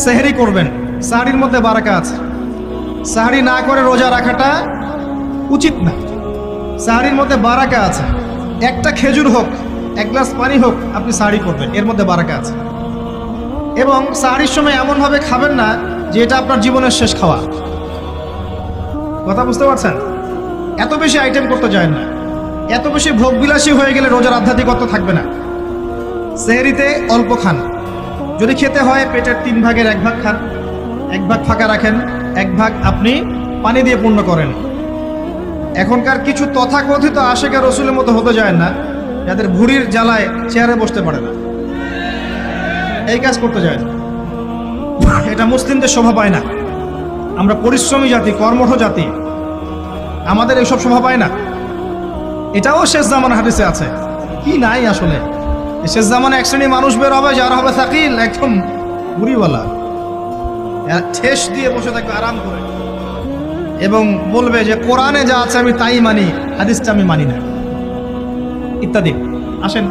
সেহরি করবেন, সাহরির মধ্যে বারাকা আছে। সাহরি না করে রোজা রাখাটা উচিত না। সাহরির মধ্যে বারাকা আছে। একটা খেজুর হোক, এক গ্লাস পানি হোক, আপনি সাহরি করবেন, এর মধ্যে বারাকা আছে। এবং সাহরির সময় এমনভাবে খাবেন না যে এটা আপনার জীবনের শেষ খাওয়া। কথা বুঝতে পারছেন? এত বেশি আইটেম করতে যায় না, এত বেশি ভোগবিলাসী হয়ে গেলে রোজার আধ্যাত্মিকতা থাকবে না। সেহরিতে অল্প খান, যদি খেতে হয় পেটের 3 ভাগের 1 ভাগ খান, 1 ভাগ ফাঁকা রাখেন, 1 ভাগ আপনি পানি দিয়ে পূর্ণ করেন। এখনকার কিছু তথাকথিত আশেকে রসুলের মতো হতে যায় না, যাদের ভুঁড়ির জ্বালায় চেয়ারে বসতে পারে না, এই কাজ করতে যায় না। এটা মুসলিমদের শোভা পায় না। আমরা পরিশ্রমী জাতি, কর্মঠ জাতি, আমাদের এইসব শোভা পায় না। এটাও শেষ জামানা হাদিসে আছে। কি নাই আসলে, শেষ জামানে এক শ্রেণী মানুষ বের হবে যারা হবে সাকিল, একদম বুড়িওয়ালা, ঠেস দিয়ে বসে থাকবে আরাম করে, এবং বলবে যে কোরআনে যা আছে আমি তাই মানি, হাদিসটা আমি মানি না, ইত্যাদি। আসেন,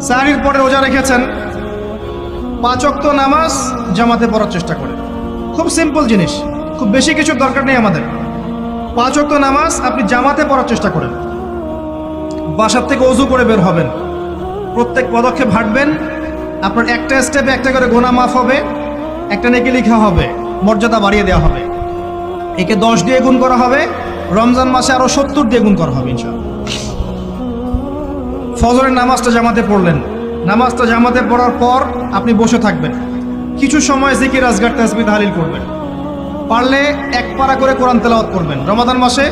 সাহরির পরে রোজা রেখেছেন, 5 ওয়াক্ত নামাজ জামাতে পড়ার চেষ্টা করেন। খুব সিম্পল জিনিস, খুব বেশি কিছুর দরকার নেই আমাদের। 5 ওয়াক্ত নামাজ আপনি জামাতে পড়ার চেষ্টা করেন। বাসার থেকে ওযু করে বের হবেন, প্রত্যেক পদক্ষেপ হাঁটবেন, আপনার একটা স্টেপে একটা করে গুনাহ মাফ হবে, একটা নেকি লেখা হবে, মর্যাদা বাড়িয়ে দেওয়া হবে। একে 10 দিয়ে গুণ করা হবে, রমজান মাসে আরো 70 দিয়ে গুণ করা হবে ইনশাআল্লাহ। ফজরের নামাজটা জামাতে পড়লেন, নামাজটা জামাতে পড়ার পর আপনি বসে থাকবেন, কিছু সময় জিকির আজগার তাসবিহ তাহলিল করবেন। পারলে 1 পারা করে কোরআন তেলাওয়াত করবেন। রমাদান মাসে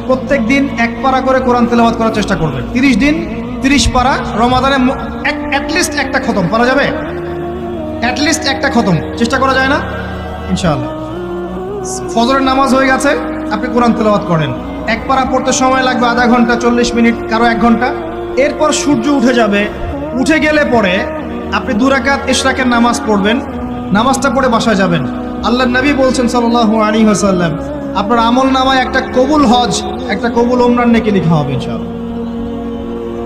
প্রত্যেক দিন 1 পারা করে কোরআন তেলাওয়াত করার চেষ্টা করবেন। 30 দিন 30 পারা, রমাদানে অ্যাটলিস্ট একটা খতম করা যাবে, অ্যাটলিস্ট একটা খতম চেষ্টা করা যায় না ইনশাআল্লাহ। ফজরের নামাজ হয়ে গেছে, আপনি কোরআন তেলাওয়াত করেন। 1 পারা পড়তে সময় লাগবে আধা ঘন্টা, 40 মিনিট, কারো 1 ঘন্টা। এরপর সূর্য উঠে যাবে, উঠে গেলে পরে আপনি 2 রাকাত ইশরাকের নামাজ পড়বেন, নামাজটা পড়ে বাসায় যাবেন। আল্লাহর নবী বলছেন সাল্লাল্লাহু আলাইহি ওয়াসাল্লাম, আপনার আমল নামায় একটা কবুল হজ, একটা কবুল ওমরার নেকি লেখা হবে ইনশাআল্লাহ।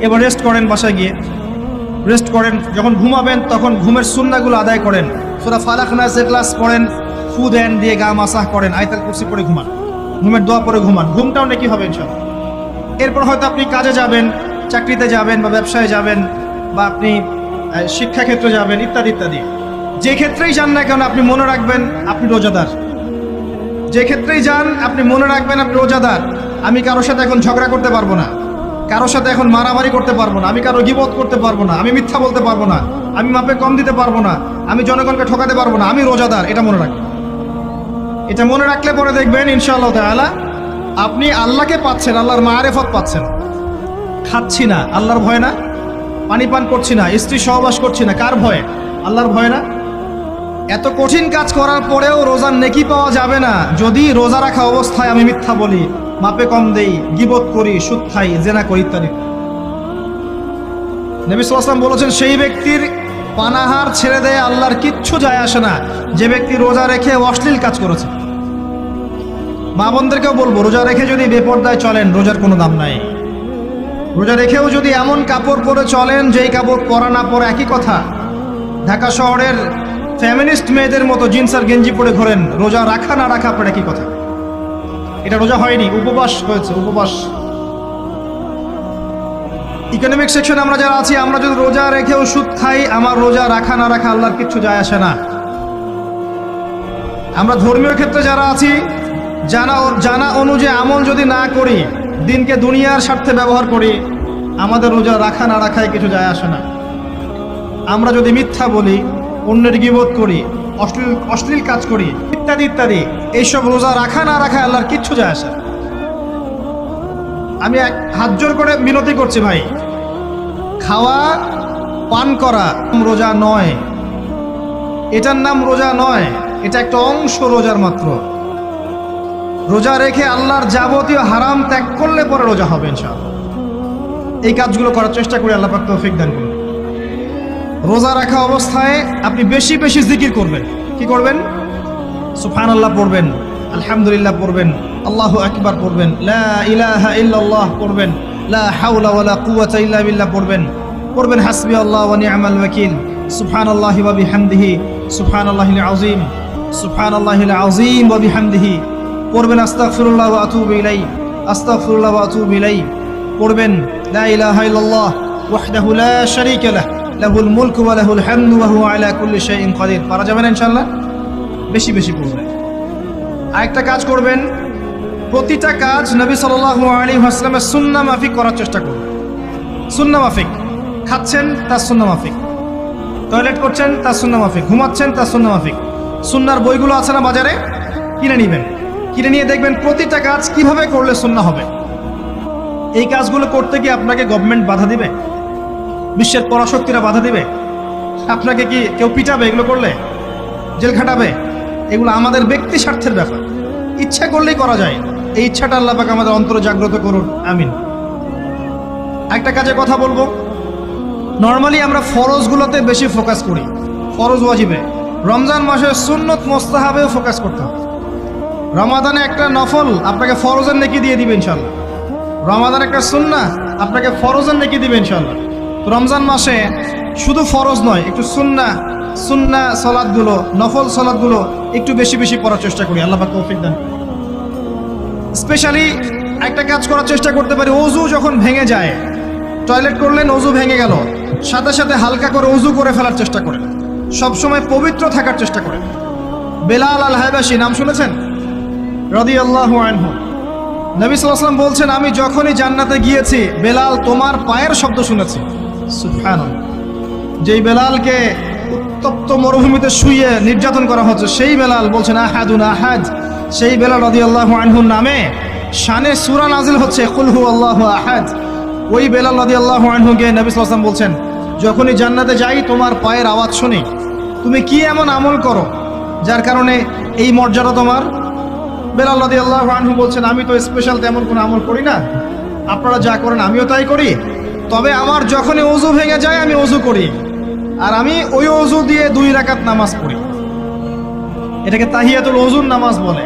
এবার রেস্ট করেন, বাসায় গিয়ে রেস্ট করেন। যখন ঘুমাবেন তখন ঘুমের সুন্নাহগুলো আদায় করেন। সূরা ফালাক নাস ইখলাস পড়েন, ফু দেন, দিয়ে গা মাসাহ করেন, আয়াতুল কুরসি পড়ে ঘুমান, ঘুমের দোয়া পড়ে ঘুমান, ঘুমটাও নেকি হবে ইনশাআল্লাহ। এরপর হয়তো আপনি কাজে যাবেন, চাকরিতে যাবেন, বা ব্যবসায় যাবেন, বা আপনি শিক্ষাক্ষেত্রে যাবেন, ইত্যাদি ইত্যাদি। যে ক্ষেত্রেই যান না কেন আপনি মনে রাখবেন আপনি রোজাদার। যে ক্ষেত্রেই যান আপনি মনে রাখবেন আপনি রোজাদার। আমি কারোর সাথে এখন ঝগড়া করতে পারবো না, কারোর সাথে এখন মারামারি করতে পারবো না, আমি কারো গীবত করতে পারবো না, আমি মিথ্যা বলতে পারবো না, আমি মাপে কম দিতে পারবো না, আমি জনগণকে ঠকাতে পারবো না, আমি রোজাদার। এটা মনে রাখবেন। এটা মনে রাখলে পরে দেখবেন ইনশাআল্লাহ তাআলা আপনি আল্লাহকে পাচ্ছেন, আল্লাহর মারিফত পাচ্ছেন। খাচ্ছি না, আল্লাহর ভয় না। পানি পান করছি না, স্ত্রী সহবাস করছি না, কার ভয়ে? আল্লাহর ভয় না। এত কঠিন কাজ করার পরেও রোজার নেকি পাওয়া যাবে না যদি রোজা রাখা অবস্থায় আমি মিথ্যা বলি, মাপে কম দেই, গীবত করি, সুদ খাই, জেনা করি, ইত্যাদি। নবী সাল্লাল্লাহু আলাইহি ওয়াসাল্লাম বলেছেন, সেই ব্যক্তির পানাহার ছেড়ে দেয় আল্লাহর কিচ্ছু যায় আসে না, যে ব্যক্তি রোজা রেখে অশ্লীল কাজ করেছে। মা বোনদেরকেও বলবো, রোজা রেখে যদি বেপরদায় চলেন রোজার কোনো দাম নাই। রোজা রেখেও যদি এমন কাপড় পরে চলেন যেই কাপড় পরা না পরে একই কথা। ঢাকা শহরের ফ্যামিনিস্ট মেয়েদের মতো জিন্স আর গেঞ্জি পরে ঘোরেন, রোজা রাখা না রাখা পরে একই কথা। এটা রোজা হয়নি, উপবাস হয়েছে, উপবাস। ইকোনমিক সেকশনে আমরা যারা আছি, আমরা যদি রোজা রেখেও সুদ খাই, আমার রোজা রাখা না রাখা আল্লাহর কিচ্ছু যায় আসে না। আমরা ধর্মীয় ক্ষেত্রে যারা আছি, জানা অনুযায়ী আমল যদি না করি, দিনকে দুনিয়ার স্বার্থে ব্যবহার করি, আমাদের রোজা রাখা না রাখায় কিছু যায় আসে না। আমরা যদি মিথ্যা বলি, অন্যের গীবত করি, অশ্লীল কাজ করি, ইত্যাদি ইত্যাদি, এইসব রোজা রাখা না রাখা আল্লাহর কিচ্ছু যায় আসে। আমি হাত জোর করে বিনতি করছি ভাই, খাওয়া পান করা রোজা নয়, এটার নাম রোজা নয়, এটা একটা অংশ রোজার মাত্র। রোজা রেখে আল্লাহর যাবতীয় হারাম ত্যাগ করলে পরে রোজা হবে ইনশাআল্লাহ। এই কাজগুলো করার চেষ্টা করি, আল্লাহ পাক তৌফিক দান করুন। রোজা রাখা অবস্থায় আপনি বেশি বেশি জিকির করবেন। কি করবেন? সুবহানাল্লাহ পড়বেন, আলহামদুলিল্লাহ পড়বেন, আল্লাহু আকবার পড়বেন, লা ইলাহা ইল্লাল্লাহ পড়বেন, লা হাওলা ওয়ালা কুওয়াতা ইল্লা বিল্লাহ পড়বেন, হাসবি আল্লাহ ওয়া নি'মাল ওয়াকিল, সুবহানাল্লাহি ওয়া বিহামদিহি সুবহানাল্লাহিল আযীম, সুবহানাল্লাহিল আযীম ওয়া বিহামদিহি। পড়বেন আস্তাগফিরুল্লাহ ওয়া আতুবু ইলাইহি, আস্তাগফিরুল্লাহ ওয়া আতুবু ইলাইহি। পড়বেন লা ইলাহা ইল্লাল্লাহ ওয়াহদাহু লা শারীকা লাহ, লাহুল মুলকু ওয়া লাহুল হামদু ওয়া হুয়া আলা কুল্লি শাইইন কাদির। পারা যাবে না ইনশাআল্লাহ? বেশি বেশি পড়বেন। আরেকটা কাজ করবেন, প্রতিটা কাজ নবী সাল্লাল্লাহু আলাইহি ওয়াসাল্লামের সুন্নাহ মাফিক করার চেষ্টা করবেন। সুন্নাহ মাফিক। খাচ্ছেন তার সুন্নাহ মাফিক, টয়লেট করছেন তার সুন্নাহ মাফিক, ঘুমাচ্ছেন তার সুন্নাহ মাফিক। সুন্নাহর বইগুলো আছে না বাজারে, কিনে নেবেন। কিনে নিয়ে দেখবেন প্রতিটা কাজ কিভাবে করলে সুন্নাহ হবে। এই কাজগুলো করতে গিয়ে আপনাকে গভর্নমেন্ট বাধা দিবে, বিশ্বের পরাশক্তিরা বাধা দিবে, আপনাকে কি কেউ পিটাবে এগুলো করলে, জেল খাটাবে? এগুলো আমাদের ব্যক্তি স্বার্থের ব্যাপার, ইচ্ছা করলেই করা যায়। এই ইচ্ছাটা আল্লাহ পাক আমাদের অন্তরে জাগ্রত করুন, আমিন। একটা কাজে কথা বলবো, নর্মালি আমরা ফরজগুলোতে বেশি ফোকাস করি, ফরজ ওয়াজিবে। রমজান মাসে সুন্নত মোস্তাহাবেও ফোকাস করতে হবে। রমাদানে একটা নফল আপনাকে ফরজের নেকি দিয়ে দিবে ইনশাল্লাহ। রমাদান একটা সুন্নাহ আপনাকে ফরজের নেকি দিবে ইনশাল্লাহ। তো রমজান মাসে শুধু ফরজ নয়, একটু সুন্নাহ সালাতগুলো, নফল সালাতগুলো একটু বেশি বেশি পড়ার চেষ্টা করি। আল্লাহ পাক তৌফিক দান। স্পেশালি একটা কাজ করার চেষ্টা করতে পারি, ওযু যখন ভেঙে যায়, টয়লেট করলেন ওযু ভেঙে গেল, সাথে সাথে হালকা করে ওযু করে ফেলার চেষ্টা করেন। সবসময় পবিত্র থাকার চেষ্টা করেন। বেলাল আল হাবাশি নাম শুনেছেন? রাদিয়াল্লাহু আনহু। নবী সাল্লাল্লাহু আলাইহি ওয়াসাল্লাম বলছেন, আমি যখনই জান্নাতে গিয়েছি বেলাল তোমার পায়ের শব্দ শুনেছি। সুবহানাল্লাহ। যেই বেলালকে উত্তপ্ত মরুভূমিতে শুইয়ে নির্যাতন করা হচ্ছে, সেই বেলাল বলছেন আহাদুন আহাদ। সেই বেলাল রাদিয়াল্লাহু আনহুর নামে শানে সূরা নাজিল হচ্ছে, কুল হুয়াল্লাহু আহাদ। ওই বেলাল রাদিয়াল্লাহু আনহুকে নবী সাল্লাল্লাহু আলাইহি ওয়াসাল্লাম বলছেন, যখনই জান্নাতে যাই তোমার পায়ের আওয়াজ শুনি। তুমি কি এমন আমল করো যার কারণে এই মর্যাদা তোমার? বেলাল রাদিয়াল্লাহু আনহু বলছেন, আমি তো স্পেশাল তেমন কোনো আমল করি না, আপনারা যা করেন আমিও তাই করি। তবে আমার যখনই ওযু ভেঙে যায় আমি ওযু করি, আর আমি ওই ওযু দিয়ে 2 রাকাত নামাজ পড়ি। এটাকে তাহিয়াতুল ওযুর নামাজ বলে।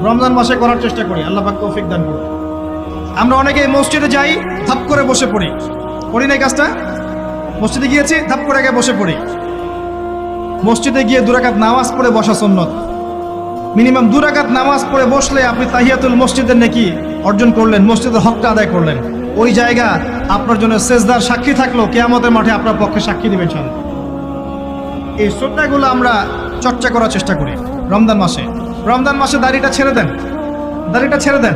রমজান মাসে করার চেষ্টা করি, আল্লাহ পাক তৌফিক দান করুন। আমরা অনেকে মসজিদে যাই, ধাপ করে বসে পড়ি, করি না এই কাজটা? মসজিদে গিয়েছি, ধাপ করে আগে বসে পড়ি। মসজিদে গিয়ে 2 রাকাত নামাজ পড়ে বসা সুন্নত। মিনিমাম 2 রাকাত নামাজ পড়ে বসলে আপনি তাহিয়াতুল মসজিদের নেকি অর্জন করলেন, মসজিদের হকটা আদায় করলেন। ওই জায়গা আপনার জন্য সেজদার সাক্ষী থাকলো, কিয়ামতের মাঠে আপনার পক্ষে সাক্ষী দিবেন ইনশাআল্লাহ। এই সুন্নাহগুলো আমরা চর্চা করার চেষ্টা করি রমজান মাসে। রমজান মাসে দাড়িটা ছেড়ে দেন, দাড়িটা ছেড়ে দেন।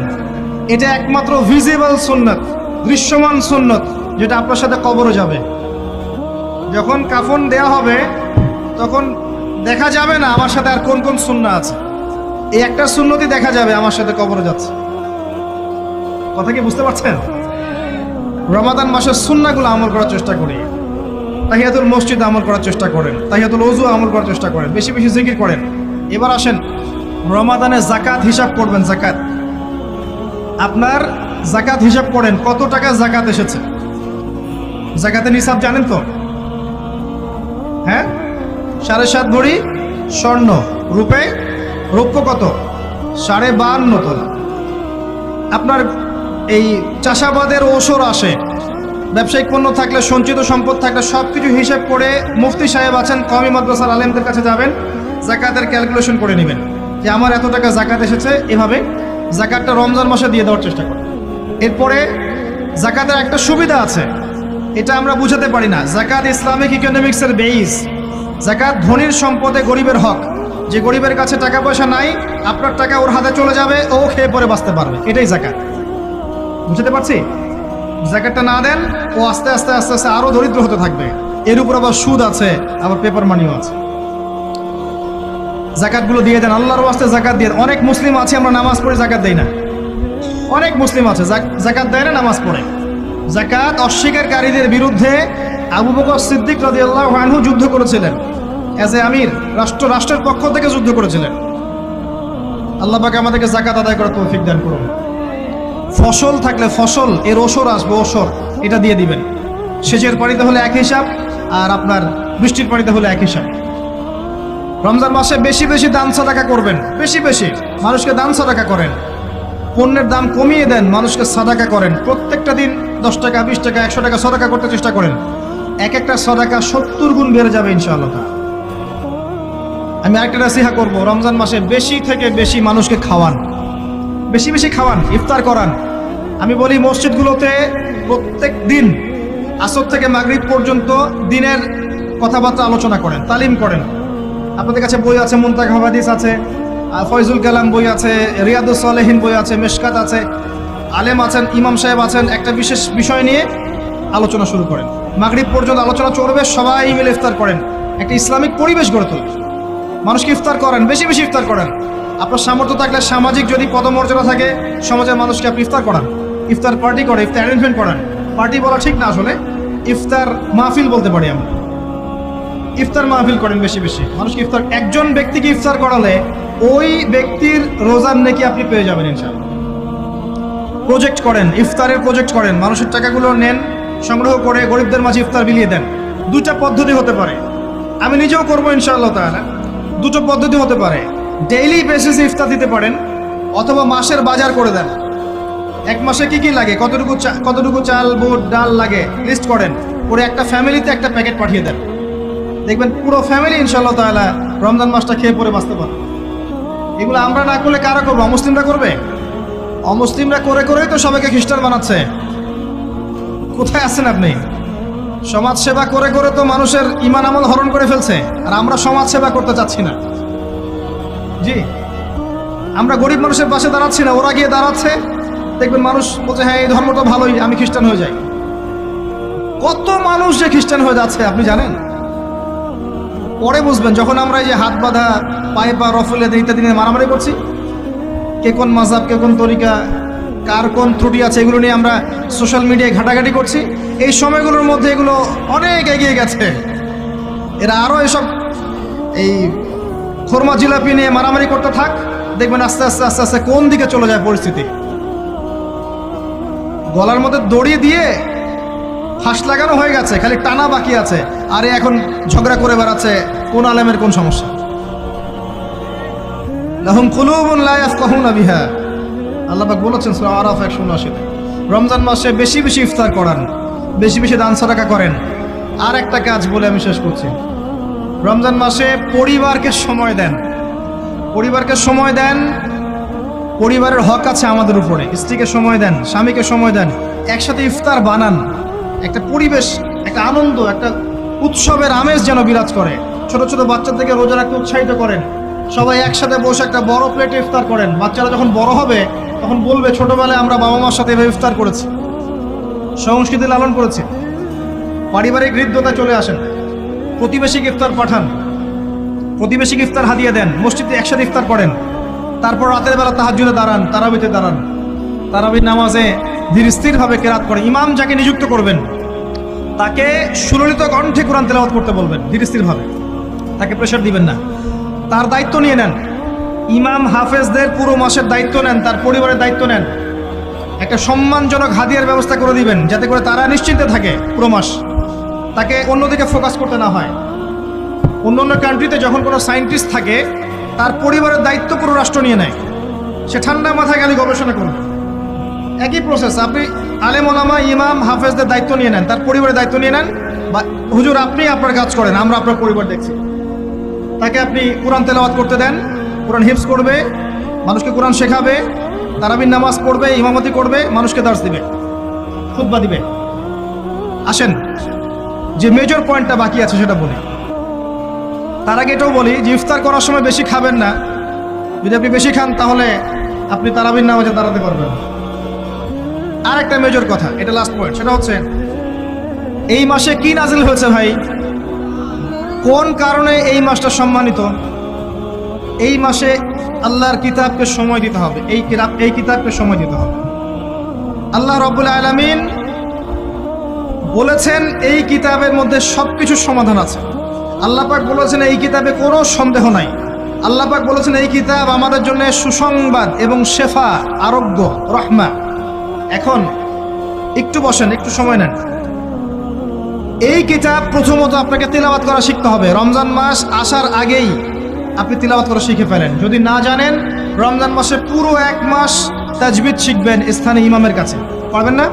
এটা একমাত্র ভিজিবল সুন্নাত, দৃশ্যমান সুন্নাত, যেটা আপনার সাথে কবরে যাবে। যখন কাফন দেয়া হবে তখন দেখা যাবে না আমার সাথে আর কোন কোন সুন্নাহ আছে, এই একটা সুন্নতই দেখা যাবে আমার সাথে কবরে যাচ্ছে। কথা কি বুঝতে পারছেন? রমাদান মাসের সুন্নাহগুলো আমল করার চেষ্টা করি। তাহিয়াতুল মসজিদ আমল করার চেষ্টা করেন, তাহিয়াতুল ওযু আমল করার চেষ্টা করেন, বেশি বেশি জিকির করেন। এবার আসেন, রমাদানে যাকাত হিসাব করবেন। যাকাত, আপনার যাকাত হিসাব করেন, কত টাকা যাকাত এসেছে। যাকাতের হিসাব জানেন তো? হ্যাঁ, 7.5 ভরি স্বর্ণ, রৌপ্য কত? 52.5 তোলা। আপনার এই চাষাবাদের ওসর আসে, ব্যবসায়িক পণ্য থাকলে, সঞ্চিত সম্পদ থাকলে সব কিছু হিসাব করে মুফতি সাহেব আছেন, কওমি মাদ্রাসার আলেমদের কাছে যাবেন, যাকাতের ক্যালকুলেশন করে নেবেন যে আমার এত টাকা যাকাত এসেছে। এভাবে যাকাতটা রমজান মাসে দিয়ে দেওয়ার চেষ্টা করেন। এরপরে যাকাতের একটা সুবিধা আছে, এটা আমরা বুঝাতে পারি না। যাকাত ইসলামিক ইকোনমিক্সের বেইস। যাকাত ধনীর সম্পদে গরিবের হক। যে গরিবের কাছে টাকা পয়সা নাই, আপনার টাকা ওর হাতে চলে যাবে, ও খেয়ে পরে বাঁচতে পারবে, এটাই যাকাত। বুঝতে পারছি? যাকাতটা না দেন ও আস্তে আস্তে আস্তে আস্তে আরো দরিদ্র হতে থাকবে। এর উপর আবার সুদ আছে, আবার পেপার মানিও আছে। যাকাতগুলো দিয়ে দেন, আল্লাহর ওয়াস্তে যাকাত দিয়ে। অনেক মুসলিম আছে আমরা নামাজ পড়ে যাকাত দেই না। অনেক মুসলিম আছে যাকাত দেয় না, নামাজ পড়ে। যাকাত অস্বীকারীদের বিরুদ্ধে আবু বকর সিদ্দিক রাদিয়াল্লাহু আনহু যুদ্ধ করেছিলেন। এজ এ আমির, রাষ্ট্রের পক্ষ থেকে যুদ্ধ করেছিলেন। আল্লাহ পাক আমাদেরকে যাকাত আদায় করার তৌফিক দান করুন। ফসল থাকলে ফসল, এর ওসর আসবে, ওসর এটা দিয়ে দিবেন। সেচের পানিতে হলে এক হিসাব, আর আপনার বৃষ্টির পানিতে হলে এক হিসাব। রমজান মাসে বেশি বেশি দান সাদাকা করবেন, বেশি বেশি মানুষকে দান সাদাকা করেন। পণ্যের দাম কমিয়ে দেন, মানুষকে সাদাকা করেন। প্রত্যেকটা দিন 10 টাকা, 20 টাকা, 100 টাকা সাদাকা করতে চেষ্টা করেন। এক একটা সাদাকা 70 গুণ বেড়ে যাবে ইনশাআল্লাহ। আমি আরেকটা নসিহা করব, রমজান মাসে বেশি থেকে বেশি মানুষকে খাওয়ান, বেশি বেশি খাওয়ান, ইফতার করান। আমি বলি মসজিদগুলোতে প্রত্যেক দিন আসর থেকে মাগরিব পর্যন্ত দিনের কথাবার্তা আলোচনা করেন, তালিম করেন। আপনাদের কাছে বই আছে, মুনতাকা হাদিস আছে, ফয়জুল কালাম বই আছে, রিয়াদুস সালেহিন বই আছে, মেশকাত আছে, আলেম আছেন, ইমাম সাহেব আছেন, একটা বিশেষ বিষয় নিয়ে আলোচনা শুরু করেন। মাগরিব পর্যন্ত আলোচনা চলবে, সবাই মিলে ইফতার করেন, একটা ইসলামিক পরিবেশ গড়ে তোলেন, মানুষকে ইফতার করেন, বেশি বেশি ইফতার করেন। আপনার সামর্থ্য থাকলে, সামাজিক যদি পদমর্যাদা থাকে, সমাজের মানুষকে আপনি ইফতার করান, ইফতার পার্টি করে, ইফতার অ্যারেঞ্জমেন্ট করেন। পার্টি বলা ঠিক না, আসলে ইফতার মাহফিল বলতে পারি আমরা। ইফতার মাহফিল করেন বেশি বেশি, মানুষকে ইফতার, একজন ব্যক্তিকে ইফতার করালে ওই ব্যক্তির রোজার নেকি আপনি পেয়ে যাবেন ইনশাআল্লাহ। প্রজেক্ট করেন, ইফতারের প্রজেক্ট করেন, মানুষের টাকাগুলো নেন, সংগ্রহ করে গরিবদের মাঝে ইফতার বিলিয়ে দেন। দুইটা পদ্ধতি হতে পারে, আমি নিজেও করবো ইনশাআল্লাহ তাআলা। দুটো পদ্ধতি হতে পারে, ডেইলি বেসিসে ইফতার দিতে পারেন, অথবা মাসের বাজার করে দেন। এক মাসে কি কি লাগে, কতটুকু চাল, বুট, ডাল লাগে লিস্ট করেন, করে একটা ফ্যামিলিতে একটা প্যাকেট পাঠিয়ে দেন। দেখবেন পুরো ফ্যামিলি ইনশাআল্লাহ তাআলা রমজান মাসটা খেয়ে পরে বাঁচতে পারে। এগুলো আমরা না করলে কারা করবো? অমুসলিমরা করবে? অমুসলিমরা করে করেই তো সবাইকে খ্রিস্টান বানাচ্ছে। কোথায় আছেন আপনি? সমাজ সেবা করে করে তো মানুষের ঈমান আমল হরণ করে ফেলছে, আর আমরা সমাজ সেবা করতে চাচ্ছি না। জি, আমরা গরিব মানুষের পাশে দাঁড়াচ্ছি না, ওরা গিয়ে দাঁড়াচ্ছে। দেখবেন মানুষ বলছে হ্যাঁ এই ধর্মটা ভালোই, আমি খ্রিস্টান হয়ে যাই। কত মানুষ যে খ্রিস্টান হয়ে যাচ্ছে আপনি জানেন? পরে বুঝবেন, যখন আমরা এই যে হাত বাঁধা, পায়ে পা রফলে ইত্যাদি নিয়ে মারামারি করছি, কে কোন মাযহাব, কে কোন তরিকা, কার কোন ত্রুটি আছে, এগুলো নিয়ে আমরা সোশ্যাল মিডিয়ায় ঘাটাঘাটি করছি। এই সময়গুলোর মধ্যে এগুলো অনেক এগিয়ে গেছে। এরা আরও এসব এই খোরমা জিলাপি নিয়ে মারামারি করতে থাক, দেখবেন আস্তে আস্তে আস্তে আস্তে কোন দিকে চলে যায় পরিস্থিতি। গলার মধ্যে দড়ি দিয়ে ফাঁস লাগানো হয়ে গেছে, খালি টানা বাকি আছে। আরে এখন ঝগড়া করে বেড়াচ্ছে কোন আলেমের কোন সমস্যা। লাহুম কুলুবুন লা ইয়াফকাহুনা বিহা, আল্লাহ পাক বলেছেন সূরা আরাফ 179। রমজান মাসে বেশি বেশি ইফতার করান, বেশি বেশি দান সাদাকা করেন। আর একটা কাজ বলে আমি শেষ করছি, রমজান মাসে পরিবারকে সময় দেন, পরিবারকে সময় দেন। পরিবারের হক আছে আমাদের উপরে, স্ত্রীকে সময় দেন, স্বামীকে সময় দেন, একসাথে ইফতার বানান। একটা পরিবেশ, একটা আনন্দ, একটা উৎসবের আমেজ যেন বিরাজ করে। ছোট ছোট বাচ্চাদেরকে রোজা রাখতে উৎসাহিত করেন, সবাই একসাথে বসে একটা বড় প্লেটে ইফতার করেন। বাচ্চারা যখন বড় হবে তখন বলবে ছোটবেলায় আমরা বাবা মার সাথে এভাবে ইফতার করেছি, সংস্কৃতি লালন করেছি। পারিবারিক হৃদ্যতায় চলে আসেন, প্রতিবেশীকে ইফতার পাঠান, প্রতিবেশীকে ইফতার হাদিয়ে দেন, মসজিদে একসাথে ইফতার করেন। তারপর রাতের বেলা তাহাজ্জুদে দাঁড়ান, তারাবিতে দাঁড়ান, তারাবির নামাজে ধীর স্থিরভাবে কেরাত করেন। ইমাম যাকে নিযুক্ত করবেন তাকে সুললিত কণ্ঠে কোরআন তেলাওয়াত করতে বলবেন, ধীর স্থিরভাবে, তাকে প্রেশার দিবেন না। তার দায়িত্ব নিয়ে নেন, ইমাম হাফেজদের পুরো মাসের দায়িত্ব নেন, তার পরিবারের দায়িত্ব নেন। একটা সম্মানজনক হাদিয়ার ব্যবস্থা করে দিবেন, যাতে করে তারা নিশ্চিন্তে থাকে পুরো মাস, তাকে অন্যদিকে ফোকাস করতে না হয়। অন্য অন্য কান্ট্রিতে যখন কোনো সায়েন্টিস্ট থাকে, তার পরিবারের দায়িত্ব পুরো রাষ্ট্র নিয়ে নেয়, সে ঠান্ডা মাথায় গেলে গবেষণা করবে। একই প্রসেস, আপনি আলেম ওলামা ইমাম হাফেজদের দায়িত্ব নিয়ে নেন, তার পরিবারের দায়িত্ব নিয়ে নেন। বা হুজুর আপনি আপনার কাজ করেন, আমরা আপনার পরিবার দেখছি। তাকে আপনি কোরআন তেলাওয়াত করতে দেন, কোরআন হিফজ করবে, মানুষকে কোরআন শেখাবে, তারাবির নামাজ পড়বে, ইমামতি করবে, মানুষকে দার্স দিবে, খুতবা দিবে। আসেন যে মেজর পয়েন্টটা বাকি আছে সেটা বলি। তার আগে এটাও বলি যে ইফতার করার সময় বেশি খাবেন না। যদি আপনি বেশি খান তাহলে আপনি তারাবির নামাজে দাঁড়াতে পারবেন। আর একটা মেজর কথা, এটা লাস্ট পয়েন্ট, সেটা হচ্ছে এই মাসে কি নাজিল হয়েছে ভাই, কোন কারণে এই মাসটা সম্মানিত। এই মাসে আল্লাহর কিতাবকে সময় দিতে হবে, এই কিতাবকে সময় দিতে হবে। আল্লাহ রাব্বুল আলামিন বলেছেন এই কিতাবের মধ্যে সবকিছুর সমাধান আছে। আল্লাহ পাক বলেছেন এই কিতাবে কোনো সন্দেহ নাই। আল্লাহ পাক বলেছেন এই কিতাব আমাদের জন্য সুসংবাদ এবং শেফা, আরোগ্য, রহমা। এখন একটু বসেন, একটু সময় নেন। এই কিতাব প্রথমত আপনাকে তিলাওয়াত করা শিখতে হবে। রমজান মাস আসার আগেই আপনি তিলাওয়াত করা শিখে ফেলেন। যদি না জানেন, রমজান মাসে পুরো 1 মাস তাজবিদ শিখবেন স্থানীয় ইমামের কাছে। পারবেন না?